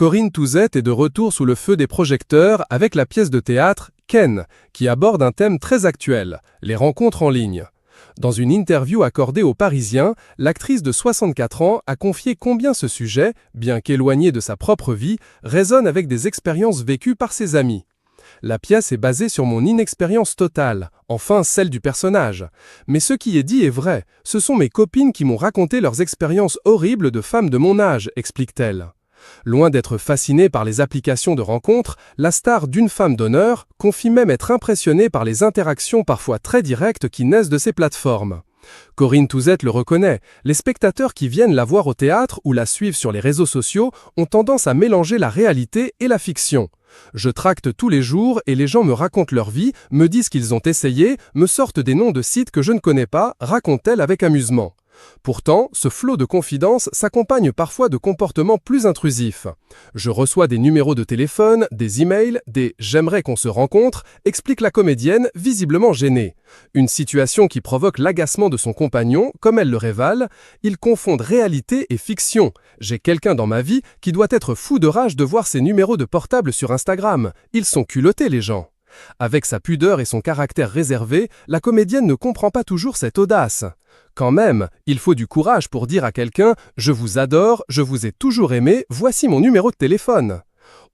Corinne Touzet est de retour sous le feu des projecteurs avec la pièce de théâtre Ken, qui aborde un thème très actuel, les rencontres en ligne. Dans une interview accordée aux Parisiens, l'actrice de 64 ans a confié combien ce sujet, bien qu'éloigné de sa propre vie, résonne avec des expériences vécues par ses amis. La pièce est basée sur mon inexpérience totale, enfin celle du personnage. Mais ce qui est dit est vrai, ce sont mes copines qui m'ont raconté leurs expériences horribles de femmes de mon âge, explique-t-elle. Loin d'être fascinée par les applications de rencontres, la star d'une femme d'honneur confie même être impressionnée par les interactions parfois très directes qui naissent de ces plateformes. Corinne Touzet le reconnaît, les spectateurs qui viennent la voir au théâtre ou la suivent sur les réseaux sociaux ont tendance à mélanger la réalité et la fiction. Je tracte tous les jours et les gens me racontent leur vie, me disent qu'ils ont essayé, me sortent des noms de sites que je ne connais pas, raconte-t-elle avec amusement. Pourtant, ce flot de confidences s'accompagne parfois de comportements plus intrusifs. Je reçois des numéros de téléphone, des emails, des « j'aimerais qu'on se rencontre », explique la comédienne, visiblement gênée. Une situation qui provoque l'agacement de son compagnon, comme elle le révèle, ils confondent réalité et fiction. J'ai quelqu'un dans ma vie qui doit être fou de rage de voir ses numéros de portable sur Instagram. Ils sont culottés les gens. Avec sa pudeur et son caractère réservé, la comédienne ne comprend pas toujours cette audace. Quand même, il faut du courage pour dire à quelqu'un « Je vous adore, je vous ai toujours aimé, voici mon numéro de téléphone ».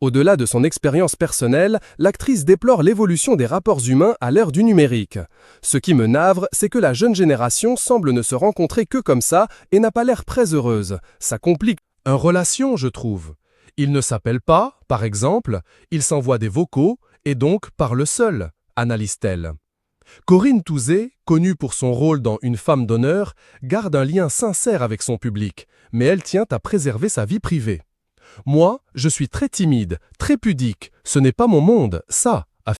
Au-delà de son expérience personnelle, l'actrice déplore l'évolution des rapports humains à l'ère du numérique. Ce qui me navre, c'est que la jeune génération semble ne se rencontrer que comme ça et n'a pas l'air très heureuse. Ça complique une relation, je trouve. Ils ne s'appellent pas, par exemple, ils s'envoient des vocaux et donc parlent seuls, analyse-t-elle. Corinne Touzet, connue pour son rôle dans Une femme d'honneur, garde un lien sincère avec son public, mais elle tient à préserver sa vie privée. Moi, je suis très timide, très pudique, ce n'est pas mon monde, ça,